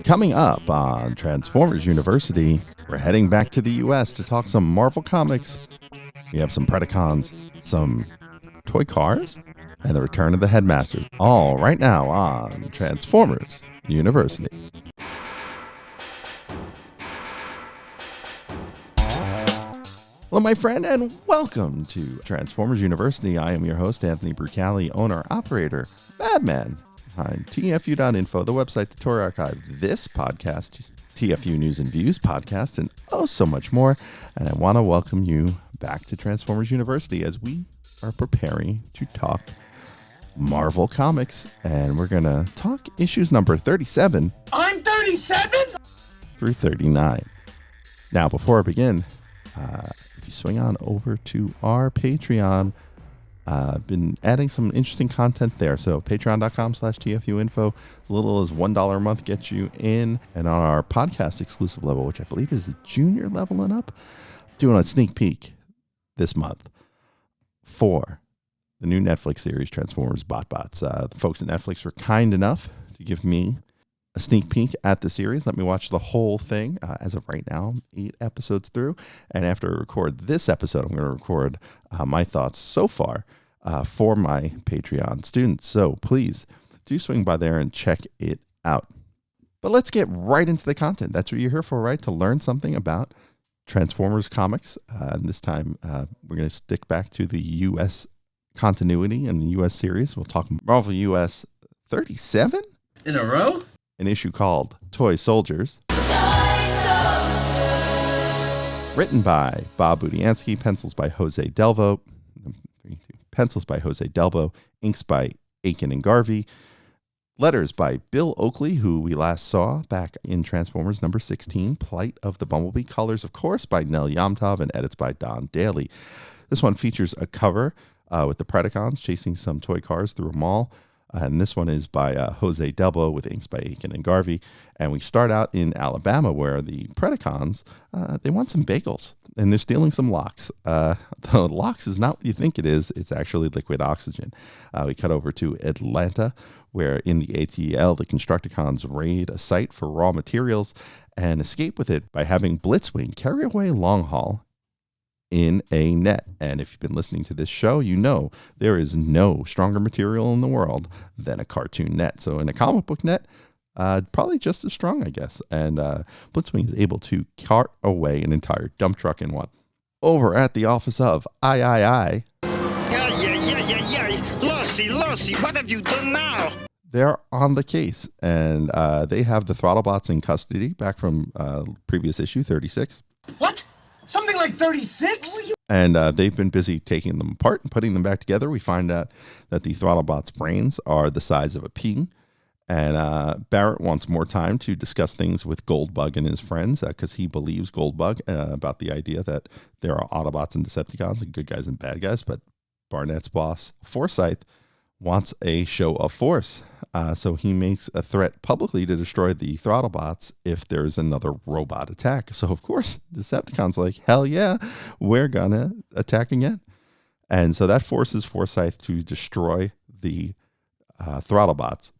Coming up on Transformers University, we're heading back to the US to talk some Marvel Comics. We have some Predacons, some toy cars, and the return of the Headmasters. All right now on Transformers University. Hello, my friend, and welcome to Transformers University. I am your host, Anthony Brucali, owner, operator, madman behind TFU.INFO, the website, the Toy Archive, this podcast, TFU News and Views podcast, and oh, so much more. And I want to welcome you back to Transformers University as we are preparing to talk Marvel Comics. And we're going to talk issues number 37. I'm 37? Through 39. Now, before I begin, if you swing on over to our Patreon, I've been adding some interesting content there. So patreon.com/TFU.INFO, as little as $1 a month gets you in. And on our podcast exclusive level, which I believe is junior level and up, doing a sneak peek this month for the new Netflix series, Transformers Autobots. The folks at Netflix were kind enough to give me a sneak peek at the series. Let me watch the whole thing. As of right now, I'm 8 episodes through. And after I record this episode, I'm going to record my thoughts so far for my Patreon students. So please do swing by there and check it out. But let's get right into the content. That's what you're here for, right? To learn something about Transformers comics. And this time, we're going to stick back to the U.S. continuity and the U.S. series. We'll talk Marvel U.S. 37? In a row? An issue called Toy Soldiers. Written by Bob Budiansky, pencils by Jose Delvo, inks by Aiken and Garvey, letters by Bill Oakley, who we last saw back in Transformers number 16, Plight of the Bumblebee, colors, of course, by Nel Yomtov, and edits by Don Daly. This one features a cover with the Predacons chasing some toy cars through a mall. And this one is by Jose Delbo with inks by Aiken and Garvey. And we start out in Alabama where the Predacons, they want some bagels and they're stealing some locks. The locks is not what you think it is. It's actually liquid oxygen. We cut over to Atlanta where in the ATL, the Constructicons raid a site for raw materials and escape with it by having Blitzwing carry away Long Haul in a net. And if you've been listening to this show, you know there is no stronger material in the world than a cartoon net. So in a comic book net, probably just as strong, I guess. And Blitzwing is able to cart away an entire dump truck in one. Over at the office of I. Yeah. Lassie, what have you done now? They're on the case, and they have the Throttlebots in custody back from previous issue 36. What? Something like 36? And they've been busy taking them apart and putting them back together. We find out that the Throttlebots' brains are the size of a pea. And Barrett wants more time to discuss things with Goldbug and his friends because he believes Goldbug about the idea that there are Autobots and Decepticons and good guys and bad guys. But Barnett's boss, Forsyth, wants a show of force. So he makes a threat publicly to destroy the Throttlebots if there's another robot attack. So, of course, Decepticon's like, hell yeah, we're gonna attack again. And so that forces Forsyth to destroy the Throttlebots.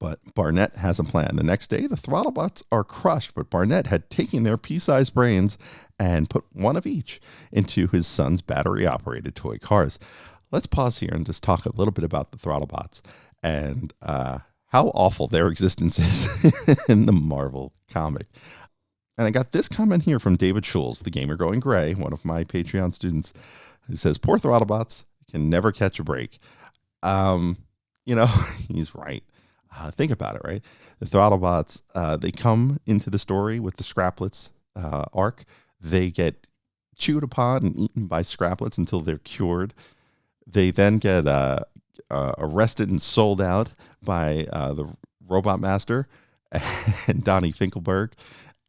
But Barnett has a plan. The next day, the Throttlebots are crushed, but Barnett had taken their pea-sized brains and put one of each into his son's battery-operated toy cars. Let's pause here and just talk a little bit about the Throttlebots and how awful their existence is in the Marvel comic. And I got this comment here from David Schulz, the Gamer Going Gray, one of my Patreon students, who says, poor Throttlebots can never catch a break. He's right. Think about it, right? The Throttlebots, they come into the story with the Scraplets arc. They get chewed upon and eaten by Scraplets until they're cured. They then get arrested and sold out by the Robot Master and Donnie Finkelberg.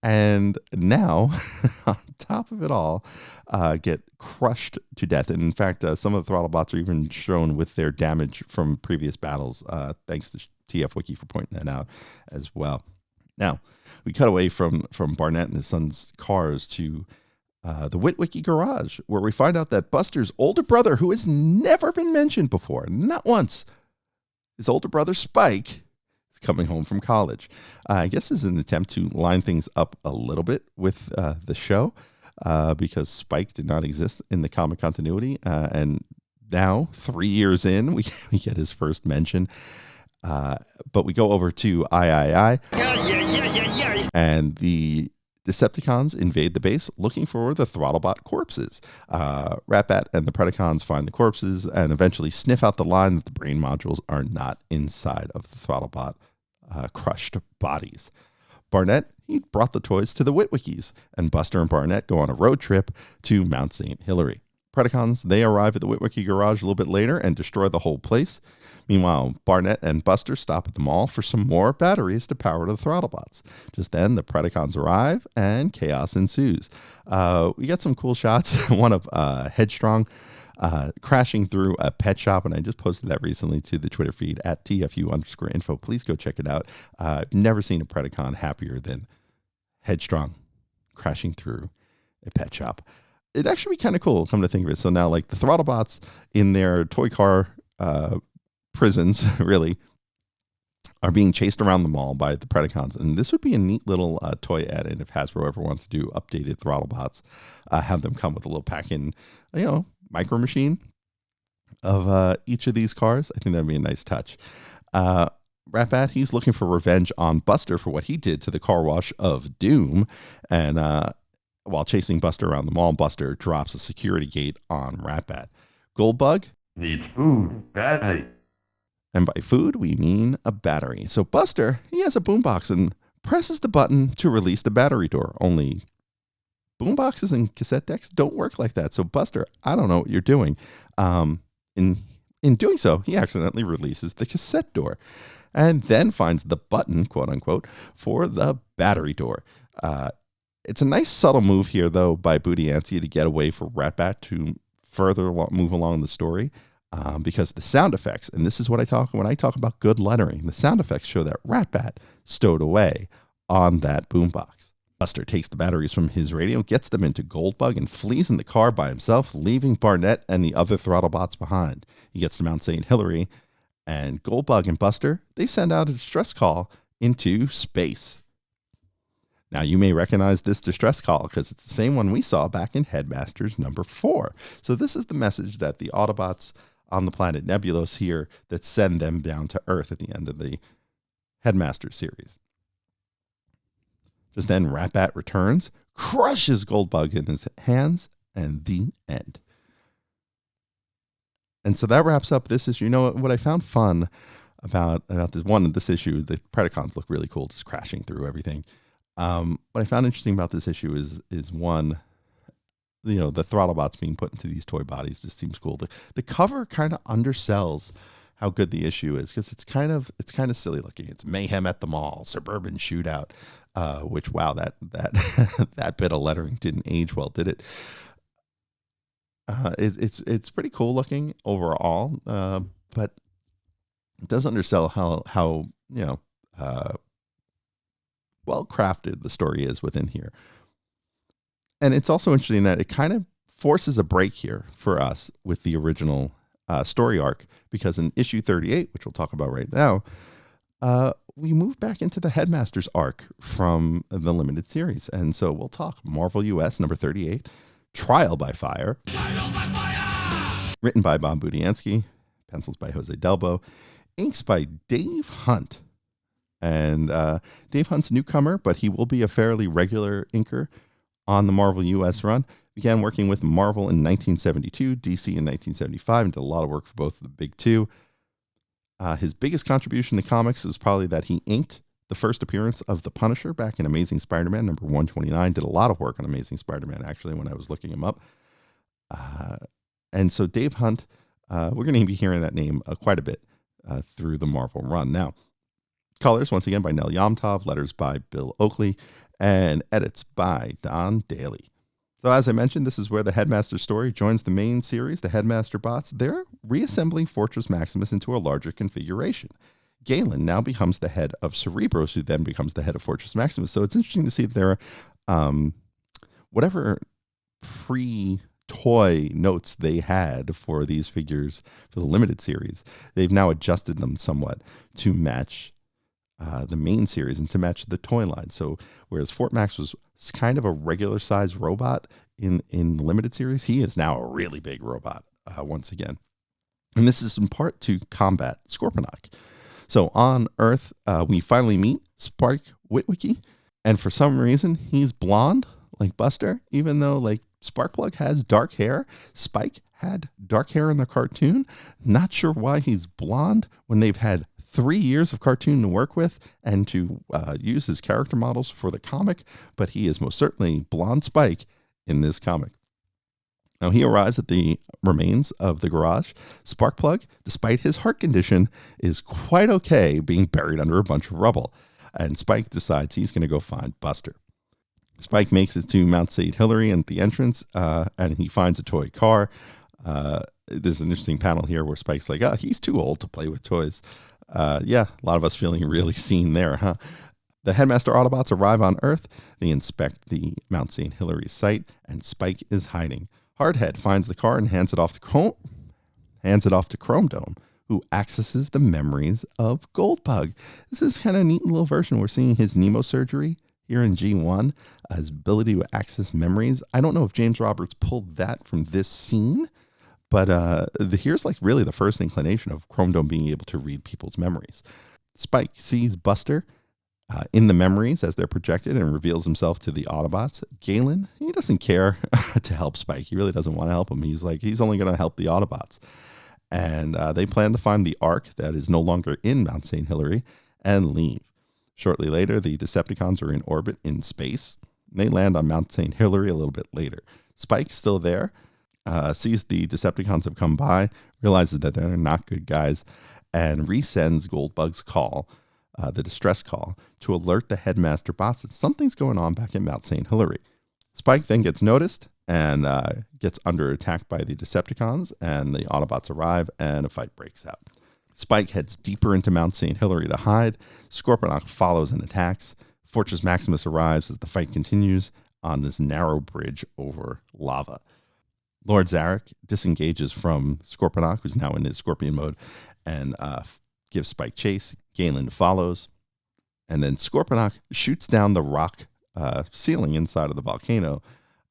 And now, on top of it all, get crushed to death. And in fact, some of the Throttlebots are even shown with their damage from previous battles, thanks to TF Wiki for pointing that out as well. Now, we cut away from Barnett and his son's cars to the Witwicky garage, where we find out that Buster's older brother, who has never been mentioned before, not once, his older brother Spike, coming home from college. I guess this is an attempt to line things up a little bit with the show because Spike did not exist in the comic continuity. And now, 3 years in, we get his first mention. But we go over to III, and the Decepticons invade the base looking for the Throttlebot corpses. Ratbat and the Predacons find the corpses and eventually sniff out the line that the brain modules are not inside of the Throttlebot crushed bodies. Barnett, he brought the toys to the Witwickies, and Buster and Barnett go on a road trip to Mount St. Hilary. Predacons, they arrive at the Witwicky garage a little bit later and destroy the whole place. Meanwhile, Barnett and Buster stop at the mall for some more batteries to power the Throttlebots. Just then, the Predacons arrive and chaos ensues. We get some cool shots. One of Headstrong crashing through a pet shop, and I just posted that recently to the Twitter feed at TFU.INFO. Please go check it out. I've never seen a Predacon happier than Headstrong crashing through a pet shop. It'd actually be kind of cool, come to think of it. So now, like, the Throttlebots in their toy car prisons, really, are being chased around the mall by the Predacons. And this would be a neat little toy add-in if Hasbro ever wants to do updated Throttlebots. Have them come with a little pack-in, micro machine of each of these cars. I think that'd be a nice touch. Ratbat, he's looking for revenge on Buster for what he did to the car wash of Doom. And while chasing Buster around the mall, Buster drops a security gate on Ratbat. Goldbug needs food badly. And by food, we mean a battery. So Buster, he has a boombox and presses the button to release the battery door. Only boomboxes and cassette decks don't work like that. So Buster, I don't know what you're doing. In doing so, he accidentally releases the cassette door and then finds the button, quote unquote, for the battery door. It's a nice subtle move here, though, by Budiansky to get away for Ratbat to further move along the story. Because the sound effects, and this is what I talk when I talk about good lettering, the sound effects show that Ratbat stowed away on that boombox. Buster takes the batteries from his radio, gets them into Goldbug, and flees in the car by himself, leaving Barnett and the other Throttlebots behind. He gets to Mount St. Hilary, and Goldbug and Buster, they send out a distress call into space. Now, you may recognize this distress call because it's the same one we saw back in Headmasters number 4. So this is the message that the Autobots on the planet Nebulos here that send them down to Earth at the end of the Headmasters series. Just then, Ratbat returns, crushes Goldbug in his hands, and the end. And so that wraps up this issue. You know what I found fun about this issue, the Predacons look really cool, just crashing through everything. What I found interesting about this issue is one, the Throttlebots being put into these toy bodies just seems cool. The cover kind of undersells how good the issue is because it's kind of silly looking. It's mayhem at the mall, suburban shootout, which wow, that that bit of lettering didn't age well, did it? It's pretty cool looking overall, but it does undersell how well crafted the story is within here. And it's also interesting that it kind of forces a break here for us with the original story arc, because in issue 38, which we'll talk about right now, we move back into the Headmasters arc from the limited series. And so we'll talk Marvel US number 38, Trial by Fire. Trial by Fire! Written by Bob Budiansky, pencils by Jose Delbo, inks by Dave Hunt. And Dave Hunt's a newcomer, but he will be a fairly regular inker on the Marvel US run. Began working with Marvel in 1972, DC in 1975, and did a lot of work for both of the big two. His biggest contribution to comics was probably that he inked the first appearance of the Punisher back in Amazing Spider-Man number 129. Did a lot of work on Amazing Spider-Man, actually, when I was looking him up. And so Dave Hunt, we're going to be hearing that name quite a bit through the Marvel run. Now, colors, once again, by Nel Yomtov, letters by Bill Oakley, and edits by Don Daly. So as I mentioned, this is where the Headmaster story joins the main series, the Headmaster Bots. They're reassembling Fortress Maximus into a larger configuration. Galen now becomes the head of Cerebros, who then becomes the head of Fortress Maximus. So it's interesting to see that there are whatever pre-toy notes they had for these figures for the limited series, they've now adjusted them somewhat to match the main series and to match the toy line. So whereas Fort Max was kind of a regular sized robot in the limited series, he is now a really big robot once again. And this is in part to combat Scorponok. So on Earth, we finally meet Spike Witwicky, and for some reason, he's blonde like Buster, even though like Sparkplug has dark hair. Spike had dark hair in the cartoon. Not sure why he's blonde when they've had 3 years of cartoon to work with and to use as character models for the comic, but he is most certainly blonde Spike in this comic. Now he arrives at the remains of the garage. Sparkplug, despite his heart condition, is quite okay being buried under a bunch of rubble. And Spike decides he's going to go find Buster. Spike makes it to Mount St. Hilary at the entrance, and he finds a toy car. There's an interesting panel here where Spike's like, he's too old to play with toys. Yeah, a lot of us feeling really seen there, huh? The Headmaster Autobots arrive on Earth. They inspect the Mount St. Hilary site, and Spike is hiding. Hardhead finds the car and hands it off to Chrome Dome, who accesses the memories of Goldbug. This is kind of a neat little version. We're seeing his Nemo surgery here in G1, his ability to access memories. I don't know if James Roberts pulled that from this scene, but here's like really the first inclination of Chrome Dome being able to read people's memories. Spike sees Buster in the memories as they're projected and reveals himself to the Autobots. Galen, he doesn't care to help Spike. He really doesn't want to help him. He's only going to help the Autobots. And they plan to find the Ark that is no longer in Mount St. Hilary and leave. Shortly later, the Decepticons are in orbit in space. They land on Mount St. Hilary a little bit later. Spike's still there, sees the Decepticons have come by, realizes that they're not good guys, and resends Goldbug's call, the distress call, to alert the Headmaster bots that something's going on back in Mount St. Hilary. Spike then gets noticed and gets under attack by the Decepticons, and the Autobots arrive, and a fight breaks out. Spike heads deeper into Mount St. Hilary to hide. Scorponok follows and attacks. Fortress Maximus arrives as the fight continues on this narrow bridge over lava. Lord Zarek disengages from Scorponok, who's now in his Scorpion mode, and gives Spike chase. Galen follows, and then Scorponok shoots down the rock ceiling inside of the volcano,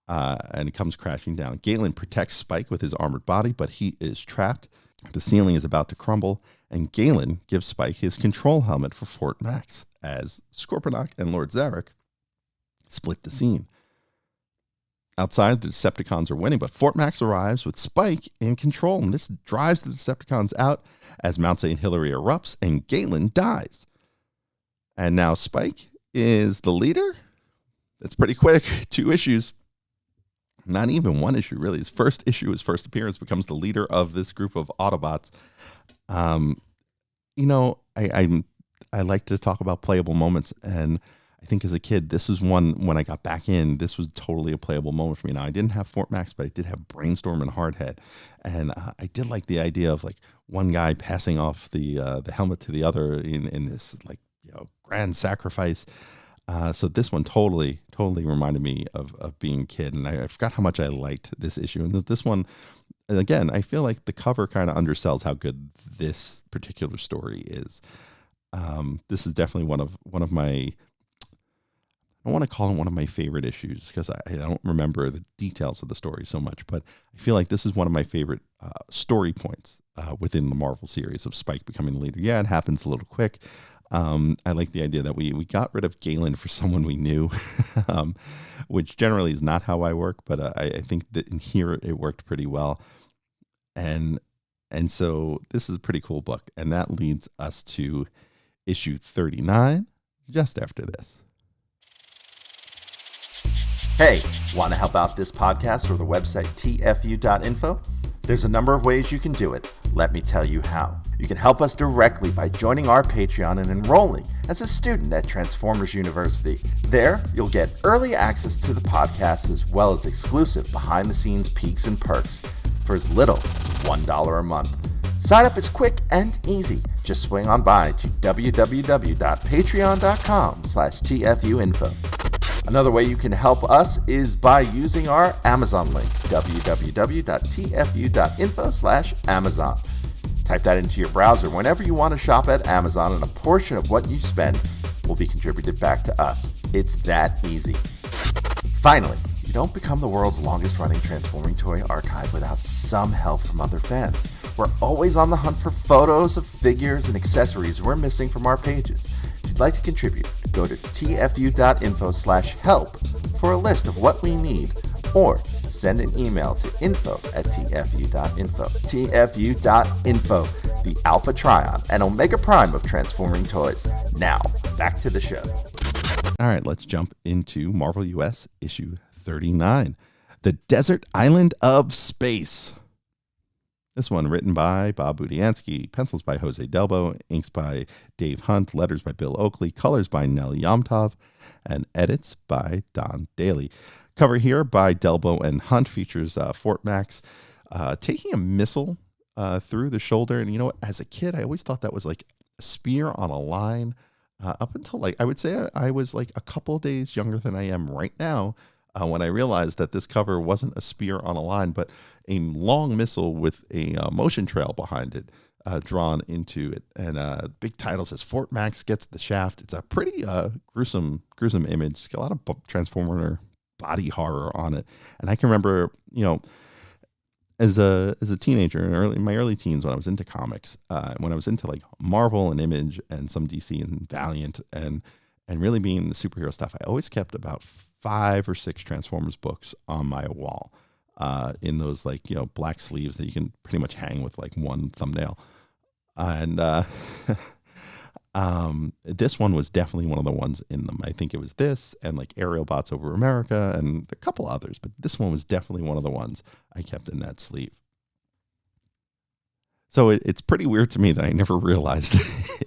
and it comes crashing down. Galen protects Spike with his armored body, but he is trapped. The ceiling is about to crumble, and Galen gives Spike his control helmet for Fort Max as Scorponok and Lord Zarek split the scene. Outside, the Decepticons are winning, but Fort Max arrives with Spike in control, and this drives the Decepticons out as Mount St. Hilary erupts, and Galen dies. And now Spike is the leader? That's pretty quick. 2 issues. Not even 1 issue, really. His first issue, his first appearance, becomes the leader of this group of Autobots. I like to talk about playable moments, and I think as a kid, this is one, when I got back in, this was totally a playable moment for me. Now, I didn't have Fort Max, but I did have Brainstorm and Hardhead, and I did like the idea of like one guy passing off the helmet to the other in this grand sacrifice. So this one totally reminded me of being a kid, and I forgot how much I liked this issue. And this one, again, I feel like the cover kind of undersells how good this particular story is. This is definitely one of my, I don't want to call it one of my favorite issues because I don't remember the details of the story so much, but I feel like this is one of my favorite story points within the Marvel series of Spike becoming the leader. Yeah, it happens a little quick. I like the idea that we got rid of Galen for someone we knew, which generally is not how I work, but I think that in here it worked pretty well. And so this is a pretty cool book, and that leads us to issue 39 just after this. Hey, want to help out this podcast or the website TFU.INFO? There's a number of ways you can do it. Let me tell you how. You can help us directly by joining our Patreon and enrolling as a student at Transformers University. There, you'll get early access to the podcast as well as exclusive behind-the-scenes peeks and perks for as little as $1 a month. Sign up is quick and easy. Just swing on by to www.patreon.com/TFUINFO. Another way you can help us is by using our Amazon link, www.tfu.info/Amazon. Type Type that into your browser whenever you want to shop at Amazon, and a portion of what you spend will be contributed back to us. It's that easy. Finally, you don't become the world's longest running transforming toy archive without some help from other fans. We're always on the hunt for photos of figures and accessories we're missing from our pages. If you'd like to contribute, go to tfu.info/help for a list of what we need, or send an email to info@tfu.info. tfu.info, the Alpha Trion and Omega Prime of transforming toys. Now, back to the show. All right, let's jump into Marvel US issue 39, The Desert Island of Space. This one written by Bob Budiansky, pencils by Jose Delbo, inks by Dave Hunt, letters by Bill Oakley, colors by Nel Yomtov, and edits by Don Daly. Cover here by Delbo and Hunt features Fort Max taking a missile through the shoulder. And you know what? As a kid, I always thought that was like a spear on a line. Up until like, I would say I was like a couple days younger than I am right now when I realized that this cover wasn't a spear on a line, but a long missile with a motion trail behind it drawn into it. And big title says Fort Max gets the shaft. It's a pretty gruesome image. It's got a lot of Transformer body horror on it. And I can remember, as a teenager in my early teens, when I was into comics, when I was into like Marvel and Image and some DC and Valiant and really being the superhero stuff, I always kept about 5 or 6 Transformers books on my wall in those black sleeves that you can pretty much hang with like one thumbnail. And this one was definitely one of the ones in them. I think it was this and like Aerial Bots Over America and a couple others, but this one was definitely one of the ones I kept in that sleeve. So it's pretty weird to me that I never realized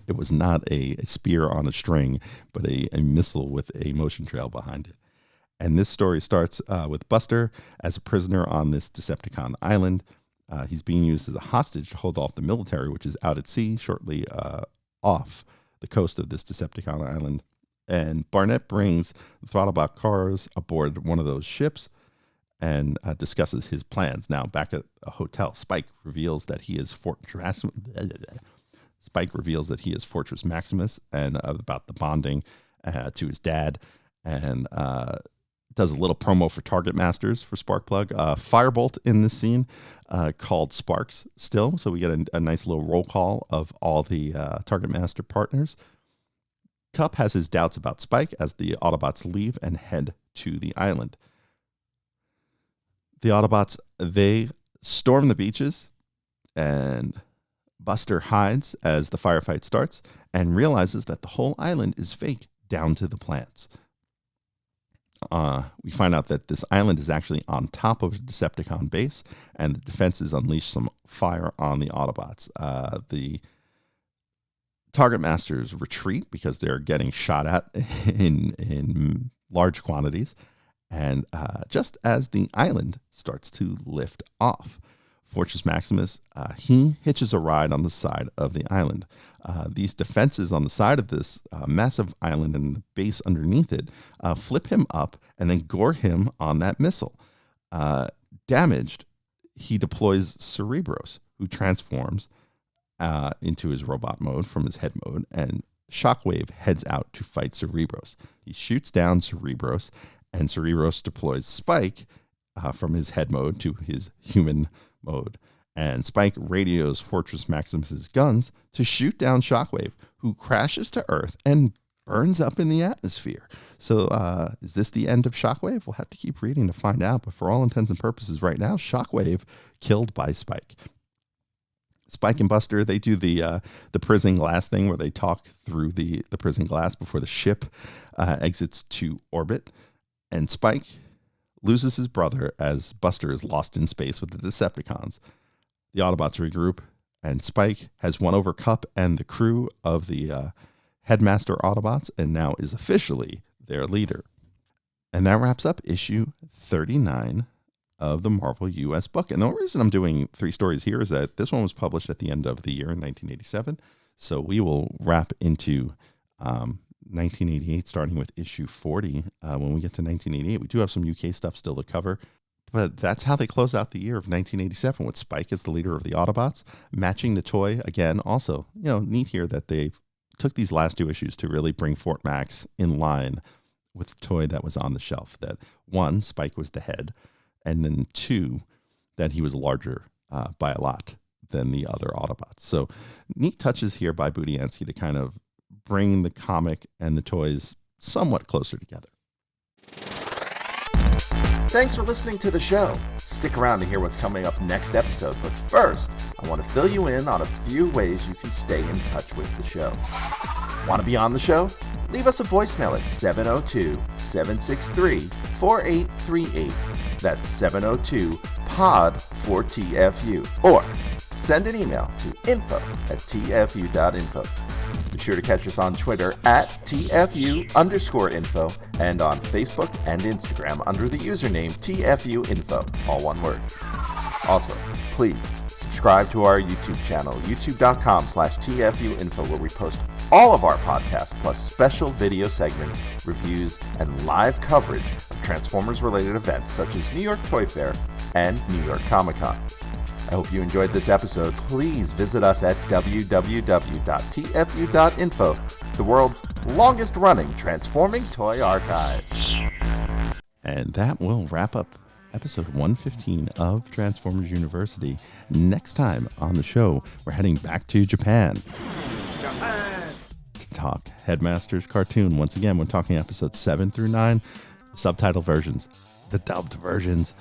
it was not a spear on a string, but a missile with a motion trail behind it. And this story starts with Buster as a prisoner on this Decepticon island. He's being used as a hostage to hold off the military, which is out at sea shortly off the coast of this Decepticon island. And Barnett brings the Throttlebot cars aboard one of those ships and discusses his plans. Now, back at a hotel, Spike reveals that he is Fortress Maximus and about the bonding to his dad, and does a little promo for Target Masters for Sparkplug. Firebolt in this scene called Sparks still, so we get a nice little roll call of all the Target Master partners. Cup has his doubts about Spike as the Autobots leave and head to the island. The Autobots, they storm the beaches, and Buster hides as the firefight starts and realizes that the whole island is fake down to the plants. We find out that this island is actually on top of a Decepticon base, and the defenses unleash some fire on the Autobots. The Target Masters retreat because they're getting shot at in large quantities, and just as the island starts to lift off, Fortress Maximus, he hitches a ride on the side of the island. These defenses on the side of this massive island and the base underneath it flip him up and then gore him on that missile. Damaged, he deploys Cerebros, who transforms into his robot mode from his head mode, and Shockwave heads out to fight Cerebros. He shoots down Cerebros, and Cerebros deploys Spike from his head mode to his human mode. And Spike radios Fortress Maximus's guns to shoot down Shockwave, who crashes to Earth and burns up in the atmosphere. So is this the end of Shockwave? We'll have to keep reading to find out. But for all intents and purposes right now, Shockwave killed by Spike. Spike and Buster, they do the prison glass thing where they talk through the prison glass before the ship exits to orbit. And Spike loses his brother as Buster is lost in space with the Decepticons. The Autobots regroup, and Spike has won over Cup and the crew of the Headmaster Autobots, and now is officially their leader. And that wraps up issue 39 of the Marvel US book. And the only reason I'm doing 3 stories here is that this one was published at the end of the year in 1987. So we will wrap into 1988, starting with issue 40. When we get to 1988, we do have some UK stuff still to cover. But that's how they close out the year of 1987 with Spike as the leader of the Autobots, matching the toy again. Also, neat here that they took these last 2 issues to really bring Fort Max in line with the toy that was on the shelf. That 1, Spike was the head, and then 2, that he was larger by a lot than the other Autobots. So neat touches here by Budiansky to kind of bring the comic and the toys somewhat closer together. Thanks for listening to the show. Stick around to hear what's coming up next episode, but first, I want to fill you in on a few ways you can stay in touch with the show. Want to be on the show? Leave us a voicemail at 702-763-4838. That's 702-POD-4TFU. Or send an email to info@TFU.info. Be sure to catch us on Twitter at TFU_info and on Facebook and Instagram under the username TFU.INFO, all one word. Also, please subscribe to our YouTube channel, youtube.com/TFU.INFO, where we post all of our podcasts plus special video segments, reviews, and live coverage of Transformers-related events such as New York Toy Fair and New York Comic Con. I hope you enjoyed this episode. Please visit us at www.tfu.info, the world's longest-running transforming toy archive. And that will wrap up episode 115 of Transformers University. Next time on the show, we're heading back to Japan. To talk Headmasters cartoon. Once again, we're talking episodes 7 through 9, subtitle versions, the dubbed versions.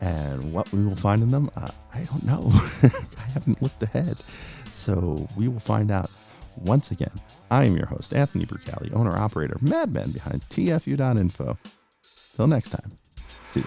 And what we will find in them, I don't know. I haven't looked ahead. So we will find out once again. I am your host, Anthony Brucali, owner-operator, madman behind TFU.info. Till next time, see you.